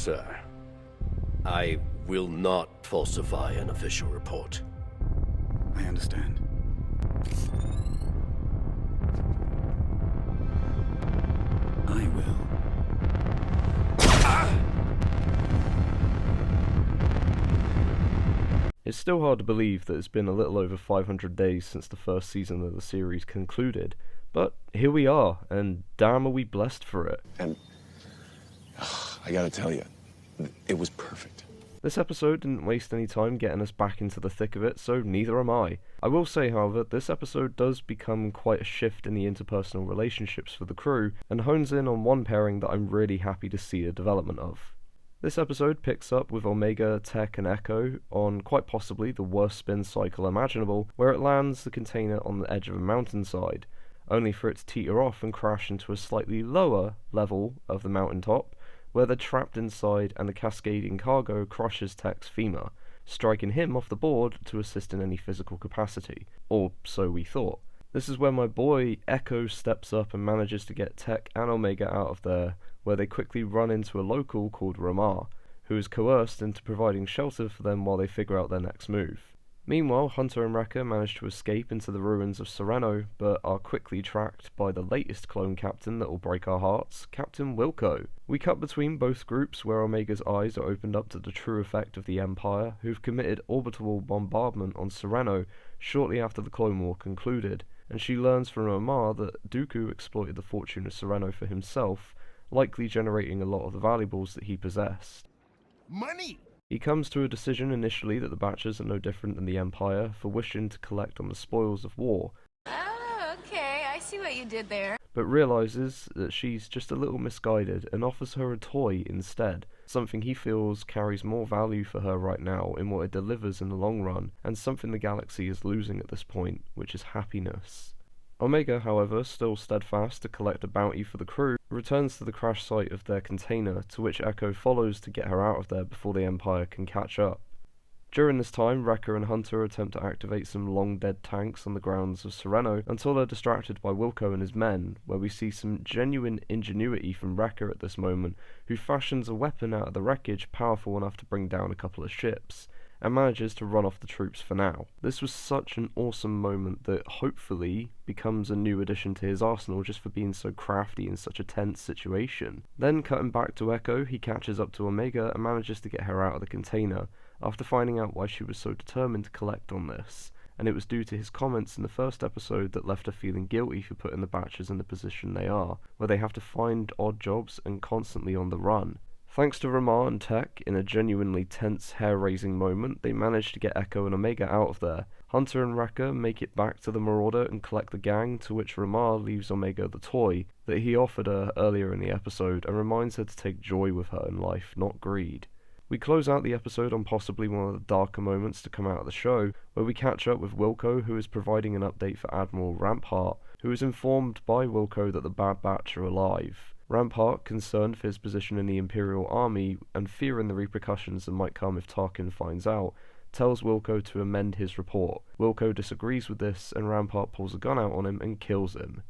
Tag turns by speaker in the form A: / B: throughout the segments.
A: sir. I will not falsify an official report.
B: I understand. I will.
C: It's still hard to believe that it's been a little over 500 days since the first season of the series concluded, but here we are, and damn are we blessed for it.
D: And I gotta tell you, it was perfect.
C: This episode didn't waste any time getting us back into the thick of it, so neither am I. I will say, however, this episode does become quite a shift in the interpersonal relationships for the crew, and hones in on one pairing that I'm really happy to see the development of. This episode picks up with Omega, Tech, and Echo on quite possibly the worst spin cycle imaginable, where it lands the container on the edge of a mountainside, only for it to teeter off and crash into a slightly lower level of the mountaintop, where they're trapped inside and the cascading cargo crushes Tech's femur, striking him off the board to assist in any physical capacity. Or so we thought. This is where my boy Echo steps up and manages to get Tech and Omega out of there, where they quickly run into a local called Ramar, who is coerced into providing shelter for them while they figure out their next move. Meanwhile, Hunter and Wrecker manage to escape into the ruins of Sereno, but are quickly tracked by the latest clone captain that will break our hearts, Captain Wilco. We cut between both groups where Omega's eyes are opened up to the true effect of the Empire, who've committed orbital bombardment on Sereno shortly after the Clone War concluded, and she learns from Omar that Dooku exploited the fortune of Sereno for himself, likely generating a lot of the valuables that he possessed.
E: Money!
C: He comes to a decision initially that the Batchers are no different than the Empire for wishing to collect on the spoils of war,
F: Oh, okay, I see what you did there.
C: but realizes that she's just a little misguided and offers her a toy instead, something he feels carries more value for her right now in what it delivers in the long run, and something the galaxy is losing at this point, which is happiness. Omega, however, still steadfast to collect a bounty for the crew, returns to the crash site of their container, to which Echo follows to get her out of there before the Empire can catch up. During this time, Wrecker and Hunter attempt to activate some long-dead tanks on the grounds of Sereno until they're distracted by Wilco and his men, where we see some genuine ingenuity from Wrecker at this moment, who fashions a weapon out of the wreckage powerful enough to bring down a couple of ships, and manages to run off the troops for now. This was such an awesome moment that hopefully becomes a new addition to his arsenal just for being so crafty in such a tense situation. Then cutting back to Echo, he catches up to Omega and manages to get her out of the container, after finding out why she was so determined to collect on this, and it was due to his comments in the first episode that left her feeling guilty for putting the Batchers in the position they are, where they have to find odd jobs and constantly on the run. Thanks to Ramar and Tech, in a genuinely tense, hair-raising moment, they manage to get Echo and Omega out of there. Hunter and Wrecker make it back to the Marauder and collect the gang, to which Ramar leaves Omega the toy that he offered her earlier in the episode and reminds her to take joy with her in life, not greed. We close out the episode on possibly one of the darker moments to come out of the show, where we catch up with Wilco, who is providing an update for Admiral Rampart, who is informed by Wilco that the Bad Batch are alive. Rampart, concerned for his position in the Imperial Army and fearing the repercussions that might come if Tarkin finds out, tells Wilco to amend his report. Wilco disagrees with this, and Rampart pulls a gun out on him and kills him.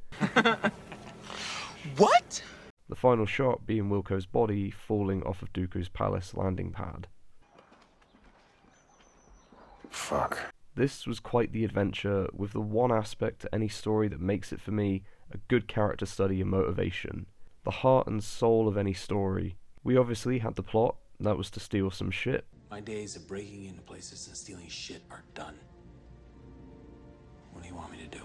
E: What?
C: The final shot being Wilco's body falling off of Dooku's palace landing pad.
D: Fuck.
C: This was quite the adventure, with the one aspect to any story that makes it for me a good character study and motivation. The heart and soul of any story. We obviously had the plot, that was to steal some shit.
G: My days of breaking into places and stealing shit are done. What do you want me to do?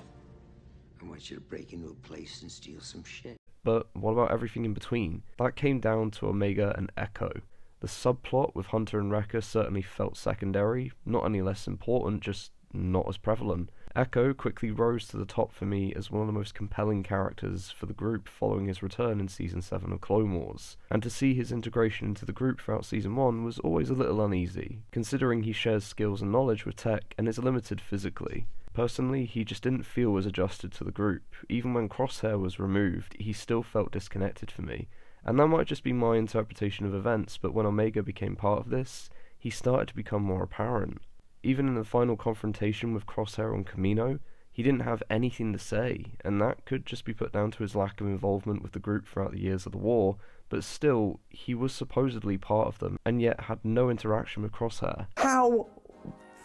H: I want you to break into a place and steal some shit.
C: But what about everything in between? That came down to Omega and Echo. The subplot with Hunter and Wrecker certainly felt secondary, not any less important, just not as prevalent. Echo quickly rose to the top for me as one of the most compelling characters for the group following his return in Season 7 of Clone Wars, and to see his integration into the group throughout Season 1 was always a little uneasy, considering he shares skills and knowledge with Tech and is limited physically. Personally, he just didn't feel as adjusted to the group. Even when Crosshair was removed, he still felt disconnected for me, and that might just be my interpretation of events, but when Omega became part of this, he started to become more apparent. Even in the final confrontation with Crosshair on Kamino, he didn't have anything to say, and that could just be put down to his lack of involvement with the group throughout the years of the war, but still, he was supposedly part of them, and yet had no interaction with Crosshair.
E: How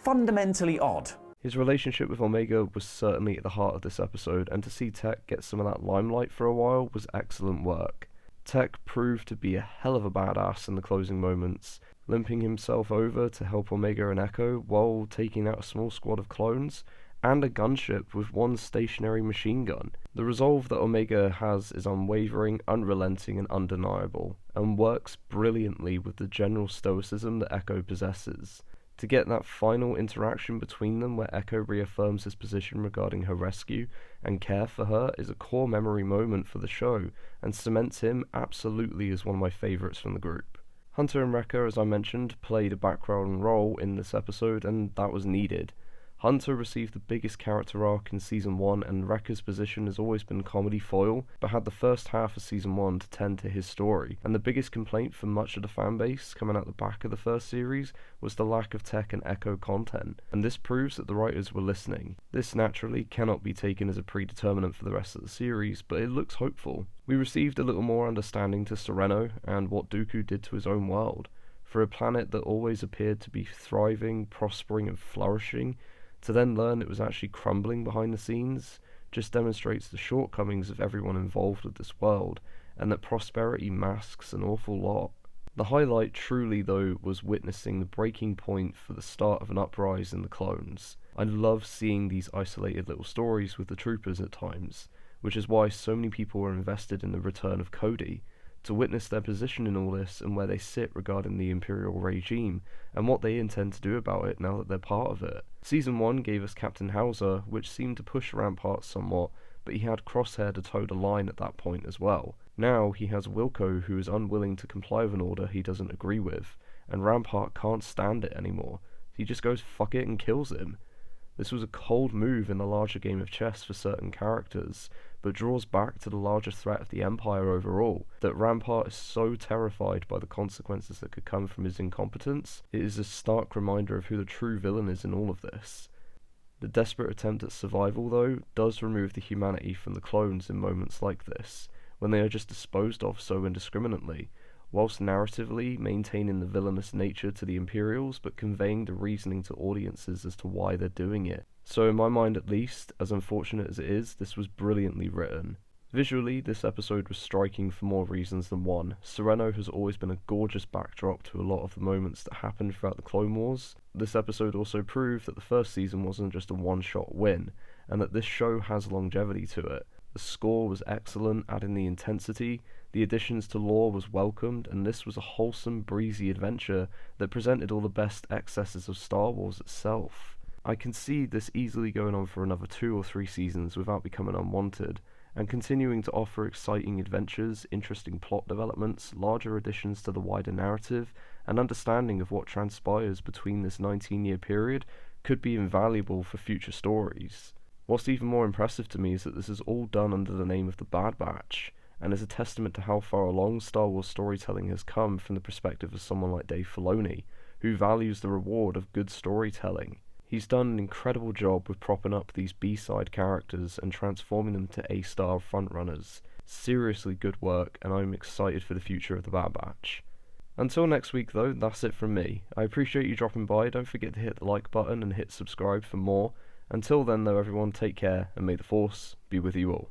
E: fundamentally odd.
C: His relationship with Omega was certainly at the heart of this episode, and to see Tech get some of that limelight for a while was excellent work. Tech proved to be a hell of a badass in the closing moments, limping himself over to help Omega and Echo while taking out a small squad of clones, and a gunship with one stationary machine gun. The resolve that Omega has is unwavering, unrelenting, and undeniable, and works brilliantly with the general stoicism that Echo possesses. To get that final interaction between them where Echo reaffirms his position regarding her rescue and care for her is a core memory moment for the show, and cements him absolutely as one of my favourites from the group. Hunter and Wrecker, as I mentioned, played a background role in this episode, and that was needed. Hunter received the biggest character arc in Season 1, and Wrecker's position has always been comedy foil, but had the first half of Season 1 to tend to his story, and the biggest complaint from much of the fanbase coming out the back of the first series was the lack of Tech and Echo content, and this proves that the writers were listening. This naturally cannot be taken as a predeterminant for the rest of the series, but it looks hopeful. We received a little more understanding to Sereno and what Dooku did to his own world. For a planet that always appeared to be thriving, prospering, and flourishing, to then learn it was actually crumbling behind the scenes just demonstrates the shortcomings of everyone involved with this world, and that prosperity masks an awful lot. The highlight truly, though, was witnessing the breaking point for the start of an uprising in the clones. I love seeing these isolated little stories with the troopers at times, which is why so many people were invested in the return of Cody, to witness their position in all this and where they sit regarding the Imperial regime, and what they intend to do about it now that they're part of it. Season 1 gave us Captain Hauser, which seemed to push Rampart somewhat, but he had Crosshair to toe the line at that point as well. Now he has Wilco, who is unwilling to comply with an order he doesn't agree with, and Rampart can't stand it anymore. He just goes fuck it and kills him. This was a cold move in the larger game of chess for certain characters, but draws back to the larger threat of the Empire overall, that Rampart is so terrified by the consequences that could come from his incompetence. It is a stark reminder of who the true villain is in all of this. The desperate attempt at survival, though, does remove the humanity from the clones in moments like this, when they are just disposed of so indiscriminately, whilst narratively maintaining the villainous nature to the Imperials, but conveying the reasoning to audiences as to why they're doing it. So in my mind at least, as unfortunate as it is, this was brilliantly written. Visually, this episode was striking for more reasons than one. Sereno has always been a gorgeous backdrop to a lot of the moments that happened throughout the Clone Wars. This episode also proved that the first season wasn't just a one-shot win, and that this show has longevity to it. The score was excellent, adding the intensity, the additions to lore was welcomed, and this was a wholesome, breezy adventure that presented all the best excesses of Star Wars itself. I can see this easily going on for another 2 or 3 seasons without becoming unwanted, and continuing to offer exciting adventures, interesting plot developments, larger additions to the wider narrative, and understanding of what transpires between this 19-year period could be invaluable for future stories. What's even more impressive to me is that this is all done under the name of the Bad Batch, and is a testament to how far along Star Wars storytelling has come from the perspective of someone like Dave Filoni, who values the reward of good storytelling. He's done an incredible job with propping up these B-side characters and transforming them to A-star frontrunners. Seriously good work, and I'm excited for the future of the Bad Batch. Until next week though, that's it from me. I appreciate you dropping by. Don't forget to hit the like button and hit subscribe for more. Until then though, everyone, take care, and may the Force be with you all.